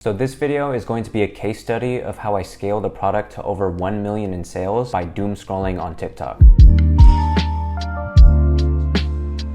So this video is going to be a case study of how I scaled a product to over 1 million in sales by doom scrolling on TikTok.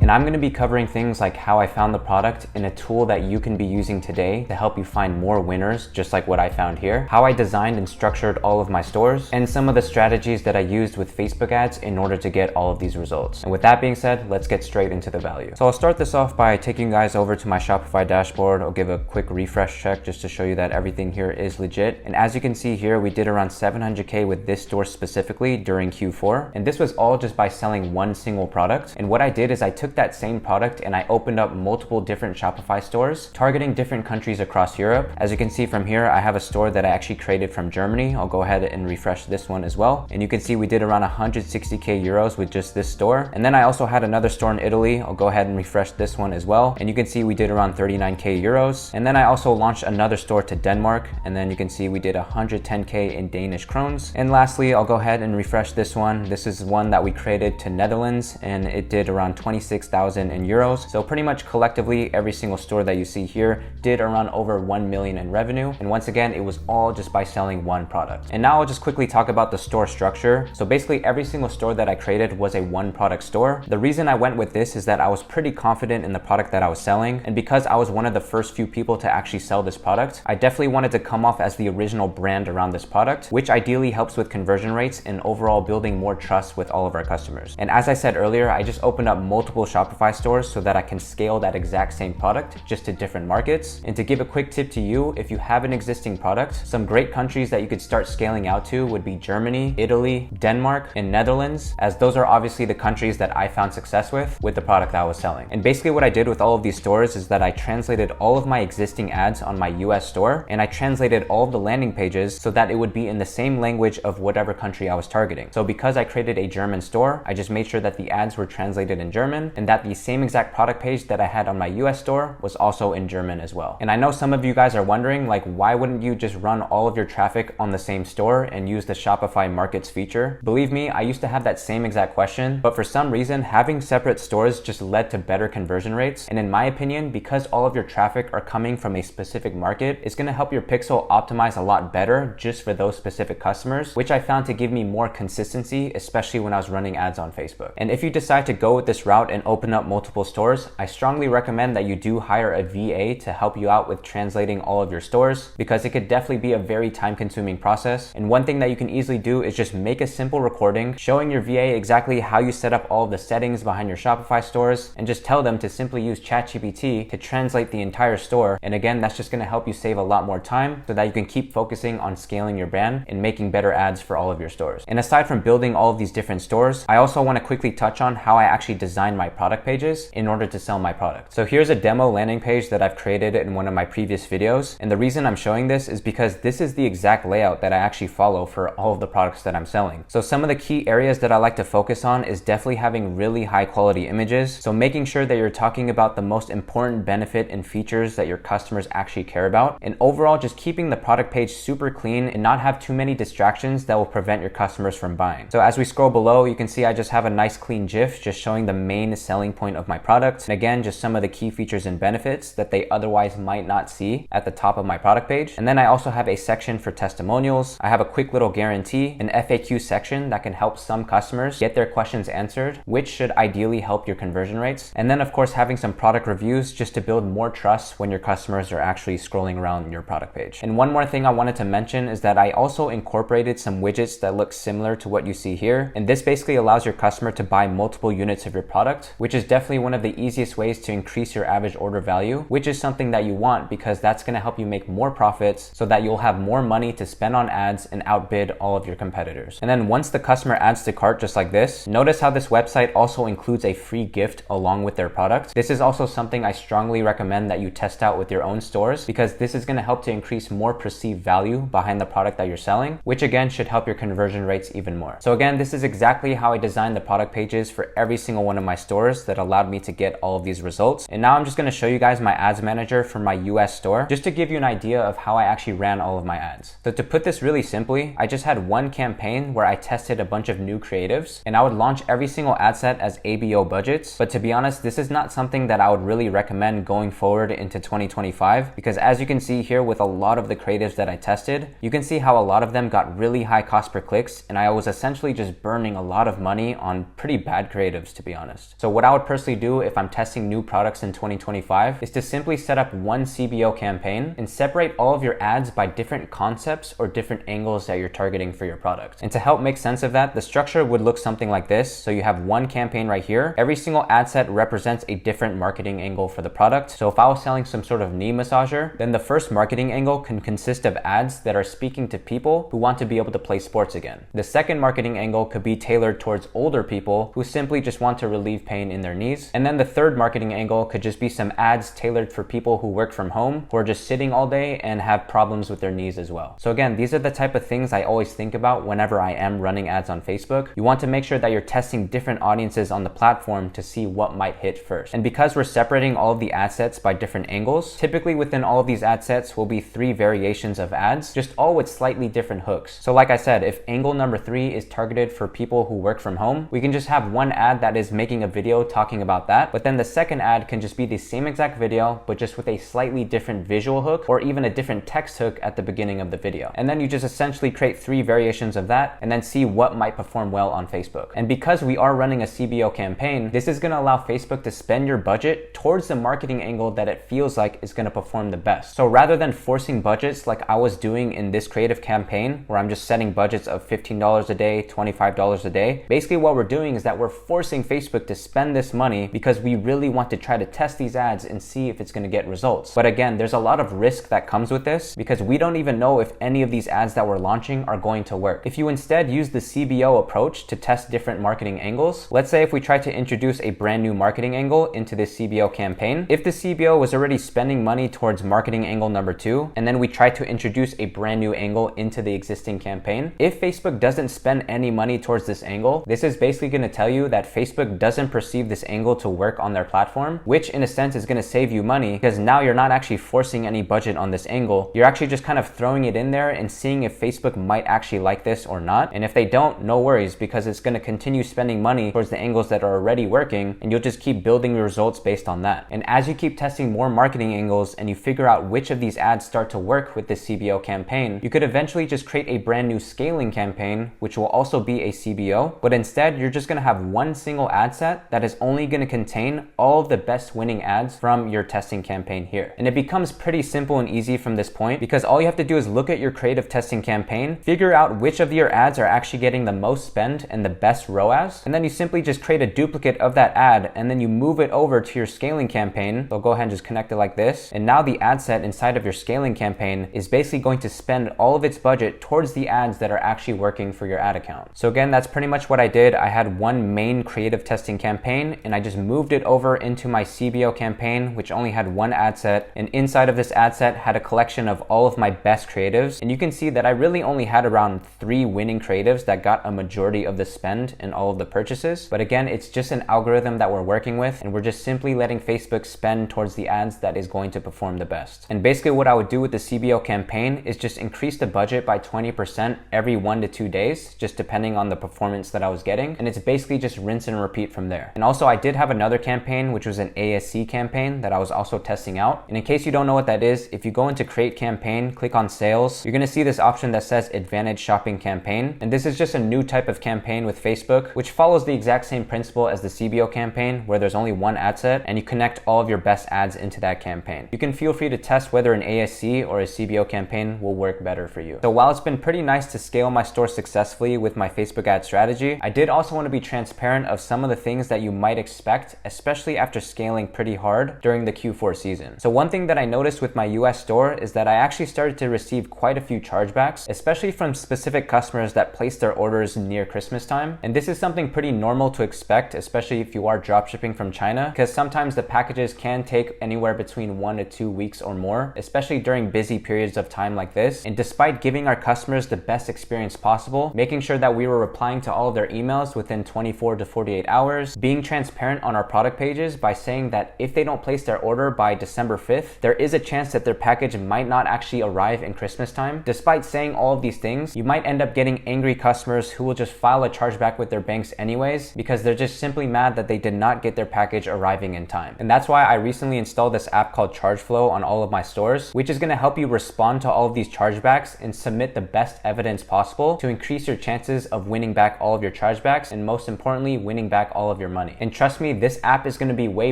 And I'm going to be covering things like how I found the product in a tool that you can be using today to help you find more winners, just like what I found here, how I designed and structured all of my stores, and some of the strategies that I used with Facebook ads in order to get all of these results. And with that being said, let's get straight into the value. So I'll start this off by taking you guys over to my Shopify dashboard. I'll give a quick refresh check just to show you that everything here is legit. And as you can see here, we did around 700K with this store specifically during Q4. And this was all just by selling one single product. And what I did is I took that same product and I opened up multiple different Shopify stores targeting different countries across Europe. As you can see from here, I have a store that I actually created from Germany. I'll go ahead and refresh this one as well. And you can see we did around 160K euros with just this store. And then I also had another store in Italy. I'll go ahead and refresh this one as well. And you can see we did around 39K euros. And then I also launched another store to Denmark. And then you can see we did 110K in Danish krones. And lastly, I'll go ahead and refresh this one. This is one that we created to Netherlands and it did around 26,000 in euros. So pretty much collectively, every single store that you see here did around over 1 million in revenue. And once again, it was all just by selling one product. And now I'll just quickly talk about the store structure. So basically every single store that I created was a one product store. The reason I went with this is that I was pretty confident in the product that I was selling. And because I was one of the first few people to actually sell this product, I definitely wanted to come off as the original brand around this product, which ideally helps with conversion rates and overall building more trust with all of our customers. And as I said earlier, I just opened up multiple Shopify stores so that I can scale that exact same product just to different markets. And to give a quick tip to you, if you have an existing product, some great countries that you could start scaling out to would be Germany, Italy, Denmark, and Netherlands, as those are obviously the countries that I found success with the product that I was selling. And basically what I did with all of these stores is that I translated all of my existing ads on my US store and I translated all of the landing pages so that it would be in the same language of whatever country I was targeting. So because I created a German store, I just made sure that the ads were translated in German and that the same exact product page that I had on my US store was also in German as well. And I know some of you guys are wondering, like, why wouldn't you just run all of your traffic on the same store and use the Shopify Markets feature? Believe me, I used to have that same exact question, but for some reason, having separate stores just led to better conversion rates. And in my opinion, because all of your traffic are coming from a specific market, it's gonna help your pixel optimize a lot better just for those specific customers, which I found to give me more consistency, especially when I was running ads on Facebook. And if you decide to go with this route and open up multiple stores, I strongly recommend that you do hire a VA to help you out with translating all of your stores, because it could definitely be a very time-consuming process. And one thing that you can easily do is just make a simple recording showing your VA exactly how you set up all of the settings behind your Shopify stores and just tell them to simply use ChatGPT to translate the entire store. And again, that's just going to help you save a lot more time so that you can keep focusing on scaling your brand and making better ads for all of your stores. And aside from building all of these different stores, I also want to quickly touch on how I actually design my product pages in order to sell my product. So here's a demo landing page that I've created in one of my previous videos. And the reason I'm showing this is because this is the exact layout that I actually follow for all of the products that I'm selling. So some of the key areas that I like to focus on is definitely having really high quality images. So making sure that you're talking about the most important benefit and features that your customers actually care about. And overall, just keeping the product page super clean and not have too many distractions that will prevent your customers from buying. So as we scroll below, you can see I just have a nice clean GIF just showing the main selling point of my product. And again, just some of the key features and benefits that they otherwise might not see at the top of my product page. And then I also have a section for testimonials. I have a quick little guarantee, an FAQ section that can help some customers get their questions answered, which should ideally help your conversion rates. And then of course, having some product reviews just to build more trust when your customers are actually scrolling around your product page. And one more thing I wanted to mention is that I also incorporated some widgets that look similar to what you see here. And this basically allows your customer to buy multiple units of your product, which is definitely one of the easiest ways to increase your average order value, which is something that you want because that's going to help you make more profits so that you'll have more money to spend on ads and outbid all of your competitors. And then once the customer adds to cart just like this, notice how this website also includes a free gift along with their product. This is also something I strongly recommend that you test out with your own stores because this is going to help to increase more perceived value behind the product that you're selling, which again should help your conversion rates even more. So again, this is exactly how I designed the product pages for every single one of my stores. stores that allowed me to get all of these results. And now I'm just going to show you guys my ads manager for my US store, just to give you an idea of how I actually ran all of my ads. So to put this really simply, I just had one campaign where I tested a bunch of new creatives, and I would launch every single ad set as ABO budgets. But to be honest, this is not something that I would really recommend going forward into 2025, because as you can see here with a lot of the creatives that I tested, you can see how a lot of them got really high cost per clicks, and I was essentially just burning a lot of money on pretty bad creatives, to be honest. So what I would personally do if I'm testing new products in 2025 is to simply set up one CBO campaign and separate all of your ads by different concepts or different angles that you're targeting for your product. And to help make sense of that, the structure would look something like this. So you have one campaign right here. Every single ad set represents a different marketing angle for the product. So if I was selling some sort of knee massager, then the first marketing angle can consist of ads that are speaking to people who want to be able to play sports again. The second marketing angle could be tailored towards older people who simply just want to relieve pain in their knees. And then the third marketing angle could just be some ads tailored for people who work from home, who are just sitting all day and have problems with their knees as well. So again, these are the type of things I always think about whenever I am running ads on Facebook. You want to make sure that you're testing different audiences on the platform to see what might hit first. And because we're separating all of the ad sets by different angles, typically within all of these ad sets will be 3 variations of ads, just all with slightly different hooks. So like I said, if angle number 3 is targeted for people who work from home, we can just have one ad that is making a video talking about that, but then the second ad can just be the same exact video, but just with a slightly different visual hook or even a different text hook at the beginning of the video. And then you just essentially create 3 variations of that and then see what might perform well on Facebook. And because we are running a CBO campaign, this is going to allow Facebook to spend your budget towards the marketing angle that it feels like is going to perform the best. So rather than forcing budgets like I was doing in this creative campaign, where I'm just setting budgets of $15 a day, $25 a day, basically what we're doing is that we're forcing Facebook to spend this money because we really want to try to test these ads and see if it's going to get results. But again, there's a lot of risk that comes with this because we don't even know if any of these ads that we're launching are going to work. If you instead use the CBO approach to test different marketing angles, let's say if we try to introduce a brand new marketing angle into this CBO campaign, if the CBO was already spending money towards marketing angle number 2, and then we try to introduce a brand new angle into the existing campaign, if Facebook doesn't spend any money towards this angle, this is basically going to tell you that Facebook doesn't perceive this angle to work on their platform, which in a sense is going to save you money because now you're not actually forcing any budget on this angle. You're actually just kind of throwing it in there and seeing if Facebook might actually like this or not. And if they don't, no worries, because it's going to continue spending money towards the angles that are already working, and you'll just keep building results based on that. And as you keep testing more marketing angles and you figure out which of these ads start to work with this CBO campaign, you could eventually just create a brand new scaling campaign, which will also be a CBO, but instead you're just going to have one single ad set that is only going to contain all of the best winning ads from your testing campaign here. And it becomes pretty simple and easy from this point because all you have to do is look at your creative testing campaign, figure out which of your ads are actually getting the most spend and the best ROAS, and then you simply just create a duplicate of that ad and then you move it over to your scaling campaign. So go ahead and just connect it like this. And now the ad set inside of your scaling campaign is basically going to spend all of its budget towards the ads that are actually working for your ad account. So again, that's pretty much what I did. I had one main creative testing campaign and I just moved it over into my CBO campaign, which only had one ad set. And inside of this ad set had a collection of all of my best creatives. And you can see that I really only had around 3 winning creatives that got a majority of the spend in all of the purchases. But again, it's just an algorithm that we're working with, and we're just simply letting Facebook spend towards the ads that is going to perform the best. And basically what I would do with the CBO campaign is just increase the budget by 20% every 1 to 2 days, just depending on the performance that I was getting. And it's basically just rinse and repeat from there. And also I did have another campaign, which was an ASC campaign that I was also testing out. And in case you don't know what that is, if you go into create campaign, click on sales, you're going to see this option that says advantage shopping campaign. And this is just a new type of campaign with Facebook, which follows the exact same principle as the CBO campaign, where there's only one ad set and you connect all of your best ads into that campaign. You can feel free to test whether an ASC or a CBO campaign will work better for you. So while it's been pretty nice to scale my store successfully with my Facebook ad strategy, I did also want to be transparent of some of the things that you might expect, especially after scaling pretty hard during the Q4 season. So one thing that I noticed with my US store is that I actually started to receive quite a few chargebacks, especially from specific customers that placed their orders near Christmas time. And this is something pretty normal to expect, especially if you are dropshipping from China, because sometimes the packages can take anywhere between 1 to 2 weeks or more, especially during busy periods of time like this. And despite giving our customers the best experience possible, making sure that we were replying to all of their emails within 24 to 48 hours, being being transparent on our product pages by saying that if they don't place their order by December 5th, there is a chance that their package might not actually arrive in Christmas time. Despite saying all of these things, you might end up getting angry customers who will just file a chargeback with their banks anyways because they're just simply mad that they did not get their package arriving in time. And that's why I recently installed this app called chargeflow on all of my stores, which is going to help you respond to all of these chargebacks and submit the best evidence possible to increase your chances of winning back all of your chargebacks and most importantly, winning back all of your money. And trust me, this app is going to be way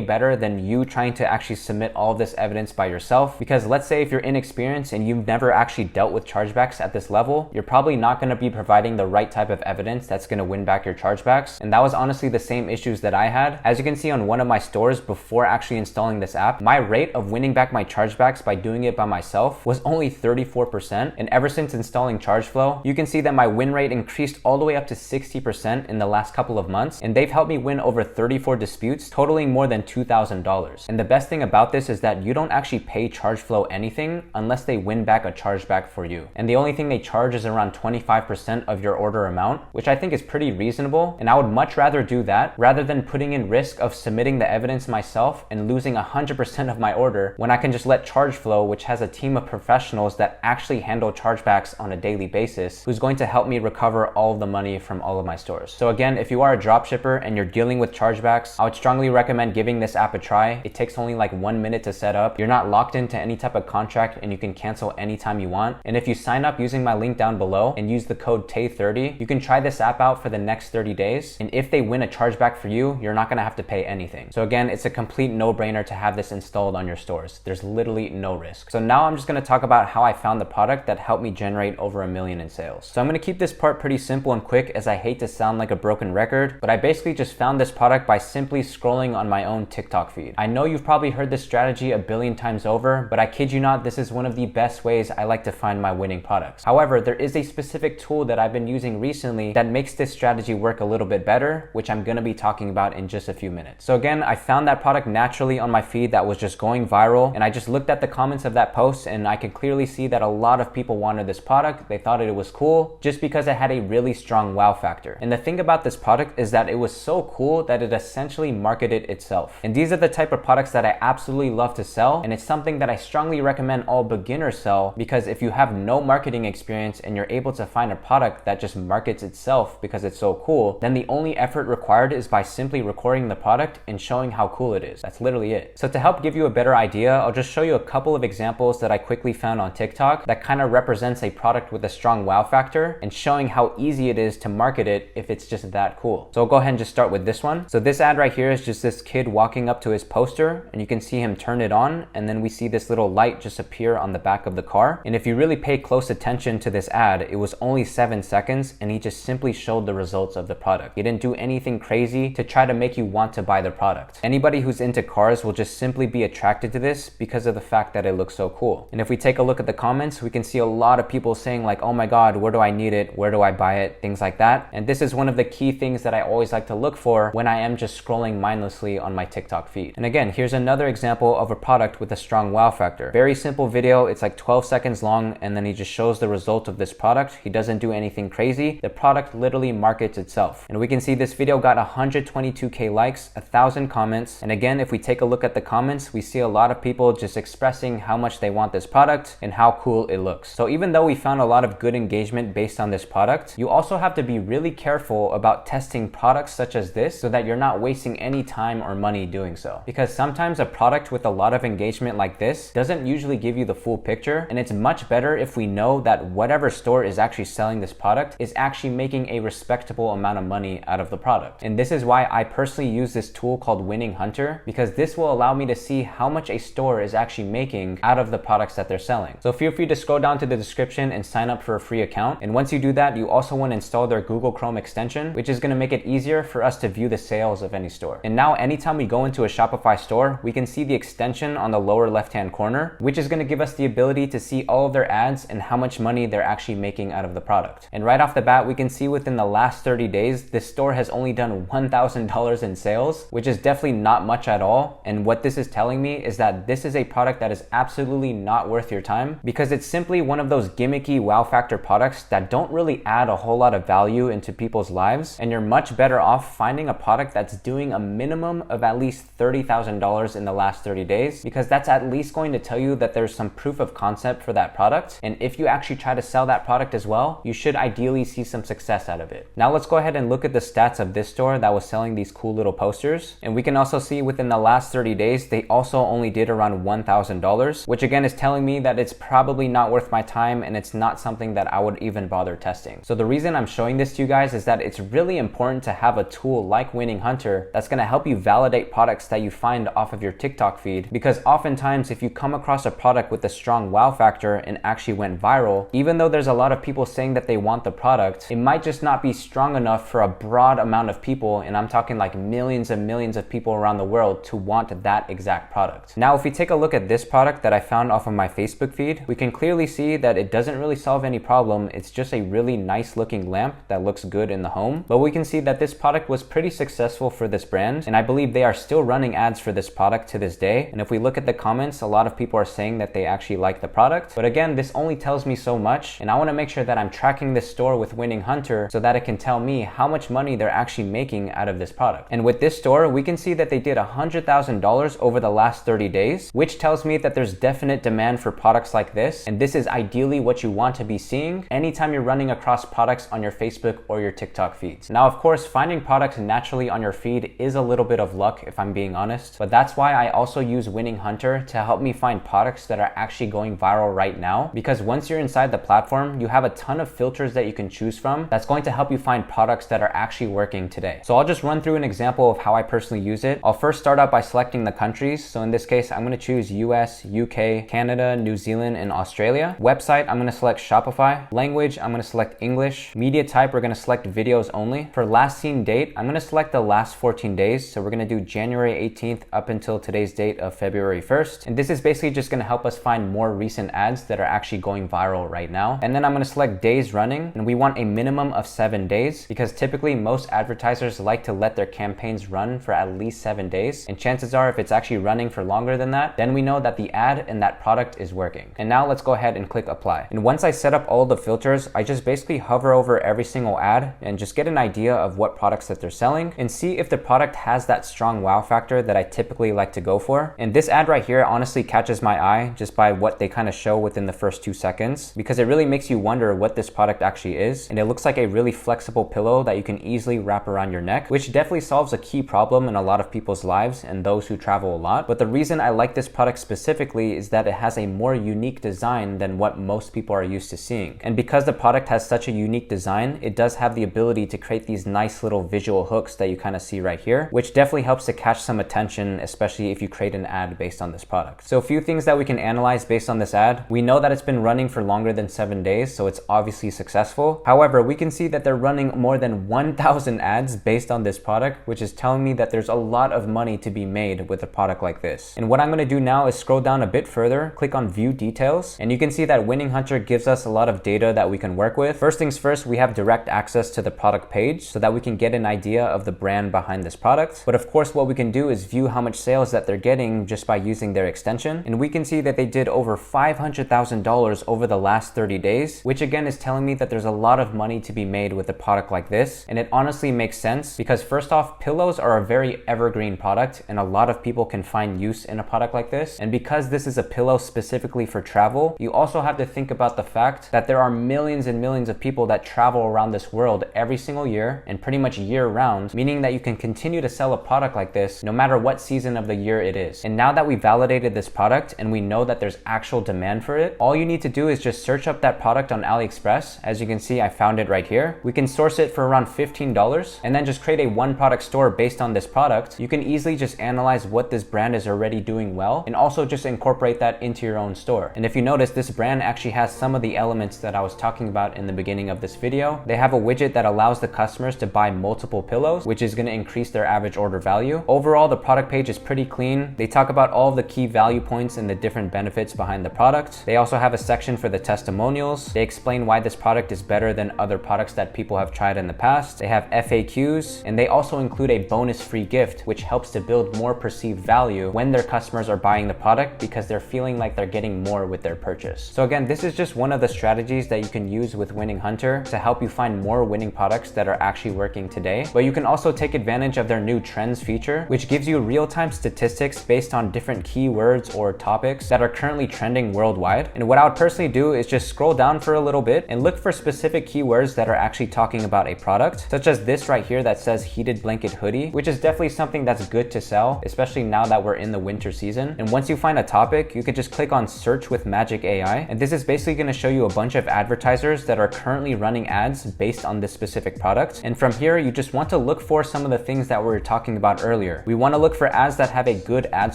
better than you trying to actually submit all of this evidence by yourself, because let's say if you're inexperienced and you've never actually dealt with chargebacks at this level, you're probably not going to be providing the right type of evidence that's going to win back your chargebacks. And that was honestly the same issues that I had. As you can see on one of my stores before actually installing this app, my rate of winning back my chargebacks by doing it by myself was only 34%. And ever since installing chargeflow, you can see that my win rate increased all the way up to 60% in the last couple of months. And they've helped me win over 34 disputes, totaling more than $2,000. And the best thing about this is that you don't actually pay chargeflow anything unless they win back a chargeback for you. And the only thing they charge is around 25% of your order amount, which I think is pretty reasonable. And I would much rather do that rather than putting in risk of submitting the evidence myself and losing 100% of my order when I can just let chargeflow, which has a team of professionals that actually handle chargebacks on a daily basis, who's going to help me recover all of the money from all of my stores. So again, if you are a dropshipper and you're dealing with chargebacks, I would strongly recommend giving this app a try. It takes only like 1 minute to set up. You're not locked into any type of contract and you can cancel anytime you want. And if you sign up using my link down below and use the code TAY30, you can try this app out for the next 30 days. And if they win a chargeback for you, you're not gonna have to pay anything. So again, it's a complete no-brainer to have this installed on your stores. There's literally no risk. So now I'm just gonna talk about how I found the product that helped me generate over $1 million in sales. So I'm gonna keep this part pretty simple and quick, as I hate to sound like a broken record, but I basically just found this product by simply scrolling on my own TikTok feed. I know you've probably heard this strategy a billion times over, but I kid you not, this is one of the best ways I like to find my winning products. However, there is a specific tool that I've been using recently that makes this strategy work a little bit better, which I'm gonna be talking about in just a few minutes. So again, I found that product naturally on my feed that was just going viral, and I just looked at the comments of that post and I could clearly see that a lot of people wanted this product. They thought it was cool just because it had a really strong wow factor. And the thing about this product is that it was so cool that it essentially marketed itself. And these are the type of products that I absolutely love to sell, and it's something that I strongly recommend all beginners sell, because if you have no marketing experience and you're able to find a product that just markets itself because it's so cool, then the only effort required is by simply recording the product and showing how cool it is. That's literally it. So to help give you a better idea, I'll just show you a couple of examples that I quickly found on TikTok that kind of represents a product with a strong wow factor and showing how easy it is to market it if it's just that cool. So I'll go ahead and just start with this one. So this ad right here is just this kid walking up to his poster, and you can see him turn it on, and then we see this little light just appear on the back of the car. And if you really pay close attention to this ad, it was only 7 seconds and he just simply showed the results of the product. He didn't do anything crazy to try to make you want to buy the product. Anybody who's into cars will just simply be attracted to this because of the fact that it looks so cool. And if we take a look at the comments, we can see a lot of people saying like, oh my God, where do I need it? Where do I buy it? Things like that. And this is one of the key things that I always like to look for when I am just scrolling mindlessly on my TikTok feed. And again, here's another example of a product with a strong wow factor. Very simple video. It's like 12 seconds long, and then he just shows the result of this product. He doesn't do anything crazy. The product literally markets itself. And we can see this video got 122K likes, 1,000 comments. And again, if we take a look at the comments, we see a lot of people just expressing how much they want this product and how cool it looks. So even though we found a lot of good engagement based on this product, you also have to be really careful about testing products such as this so that you're not wasting any time or money doing so. Because sometimes a product with a lot of engagement like this doesn't usually give you the full picture, and it's much better if we know that whatever store is actually selling this product is actually making a respectable amount of money out of the product. And this is why I personally use this tool called winninghunter, because this will allow me to see how much a store is actually making out of the products that they're selling. So feel free to scroll down to the description and sign up for a free account. And once you do that, you also want to install their Google Chrome extension, which is going to make it easier for us to view the sales of any store. And now anytime we go into a Shopify store, we can see the extension on the lower left-hand corner, which is going to give us the ability to see all of their ads and how much money they're actually making out of the product. And right off the bat, we can see within the last 30 days, this store has only done $1,000 in sales, which is definitely not much at all. And what this is telling me is that this is a product that is absolutely not worth your time, because it's simply one of those gimmicky wow factor products that don't really add a whole lot of value into people's lives. And you're much better off finding a product product that's doing a minimum of at least $30,000 in the last 30 days, because that's at least going to tell you that there's some proof of concept for that product. And if you actually try to sell that product as well, you should ideally see some success out of it. Now let's go ahead and look at the stats of this store that was selling these cool little posters. And we can also see within the last 30 days, they also only did around $1,000, which again is telling me that it's probably not worth my time and it's not something that I would even bother testing. So the reason I'm showing this to you guys is that it's really important to have a tool like WinningHunter that's going to help you validate products that you find off of your TikTok feed, because oftentimes if you come across a product with a strong wow factor and actually went viral, even though there's a lot of people saying that they want the product, it might just not be strong enough for a broad amount of people, and I'm talking like millions and millions of people around the world, to want that exact product. Now if we take a look at this product that I found off of my Facebook feed, we can clearly see that it doesn't really solve any problem. It's just a really nice looking lamp that looks good in the home. But we can see that this product was pretty successful for this brand, and I believe they are still running ads for this product to this day. And if we look at the comments, a lot of people are saying that they actually like the product. But again, this only tells me so much, and I want to make sure that I'm tracking this store with WinningHunter so that it can tell me how much money they're actually making out of this product. And with this store, we can see that they did $100,000 over the last 30 days, which tells me that there's definite demand for products like this. And this is ideally what you want to be seeing anytime you're running across products on your Facebook or your TikTok feeds. Now, of course, finding products naturally on your feed is a little bit of luck, if I'm being honest, but that's why I also use WinningHunter to help me find products that are actually going viral right now, because once you're inside the platform, you have a ton of filters that you can choose from that's going to help you find products that are actually working today. So I'll just run through an example of how I personally use it. I'll first start out by selecting the countries. So in this case, I'm going to choose US, UK, Canada, New Zealand, and Australia. Website, I'm going to select Shopify. Language, I'm going to select English. Media type, we're going to select videos only. For last seen date, I'm going to select the last 14 days. So we're going to do January 18th up until today's date of February 1st. And this is basically just going to help us find more recent ads that are actually going viral right now. And then I'm going to select days running, and we want a minimum of 7 days, because typically most advertisers like to let their campaigns run for at least 7 days. And chances are if it's actually running for longer than that, then we know that the ad and that product is working. And now let's go ahead and click apply. And once I set up all the filters, I just basically hover over every single ad and just get an idea of what products that they're selling and see if the product has that strong wow factor that I typically like to go for. And this ad right here honestly catches my eye just by what they kind of show within the first 2 seconds, because it really makes you wonder what this product actually is. And it looks like a really flexible pillow that you can easily wrap around your neck, which definitely solves a key problem in a lot of people's lives and those who travel a lot. But the reason I like this product specifically is that it has a more unique design than what most people are used to seeing. And because the product has such a unique design, it does have the ability to create these nice little visual hooks that you kind of see right here, which definitely helps to catch some attention, especially if you create an ad based on this product. So a few things that we can analyze based on this ad. We know that it's been running for longer than 7 days, so it's obviously successful. However, we can see that they're running more than 1,000 ads based on this product, which is telling me that there's a lot of money to be made with a product like this. And what I'm going to do now is scroll down a bit further, click on view details, and you can see that WinningHunter gives us a lot of data that we can work with. First things first, we have direct access to the product page so that we can get an idea of the brand behind this product. But of course, what we can do is view how much sales that they're getting just by using their extension. And we can see that they did over $500,000 over the last 30 days, which again is telling me that there's a lot of money to be made with a product like this. And it honestly makes sense because first off, pillows are a very evergreen product and a lot of people can find use in a product like this. And because this is a pillow specifically for travel, you also have to think about the fact that there are millions and millions of people that travel around this world every single year and pretty much year round, meaning that you can continue to sell a product like this no matter what season of the year it is. And now that we validated this product and we know that there's actual demand for it, all you need to do is just search up that product on AliExpress. As you can see, I found it right here. We can source it for around $15 and then just create a one product store based on this product. You can easily just analyze what this brand is already doing well and also just incorporate that into your own store. And if you notice, this brand actually has some of the elements that I was talking about in the beginning of this video. They have a widget that allows the customers to buy multiple pillows, which is going to increase their average order value. Overall, the product page is pretty clean. They talk about all of the key value points and the different benefits behind the product. They also have a section for the testimonials. They explain why this product is better than other products that people have tried in the past. They have FAQs, and they also include a bonus free gift, which helps to build more perceived value when their customers are buying the product because they're feeling like they're getting more with their purchase. So again, this is just one of the strategies that you can use with WinningHunter to help you find more winning products that are actually working today. But you can also take advantage of their new trends feature, which gives you real-time statistics based on different keywords or topics that are currently trending worldwide. And what I would personally do is just scroll down for a little bit and look for specific keywords that are actually talking about a product, such as this right here that says heated blanket hoodie, which is definitely something that's good to sell, especially now that we're in the winter season. And once you find a topic, you could just click on search with Magic AI. And this is basically going to show you a bunch of advertisers that are currently running ads based on this specific product. And from here, you just want to look for some of the things that we were talking about earlier. We want to look for ads that have a good ad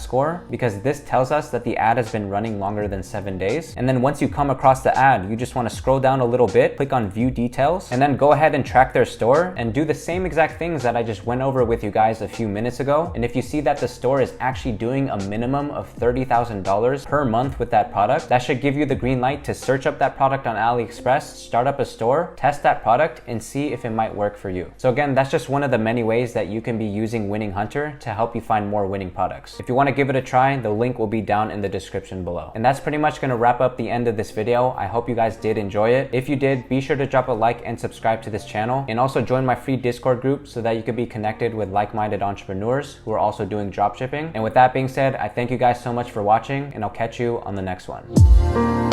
score, because this tells us that the ad has been running longer than 7 days. And then once you come across the ad, you just want to scroll down a little bit, click on view details, and then go ahead and track their store and do the same exact things that I just went over with you guys a few minutes ago. And if you see that the store is actually doing a minimum of $30,000 per month with that product, that should give you the green light to search up that product on AliExpress, start up a store, test that product, and see if it might work for you. So again, that's just one of the many ways that you can be using Winning Hunter to help you find more winning products. If you want to give it a try, the link will be down in the description below. And that's pretty much going to wrap up the end of this video. I hope you guys did enjoy it. If you did, be sure to drop a like and subscribe to this channel, and also join my free Discord group so that you can be connected with like-minded entrepreneurs who are also doing dropshipping. And with that being said, I thank you guys so much for watching, and I'll catch you on the next one.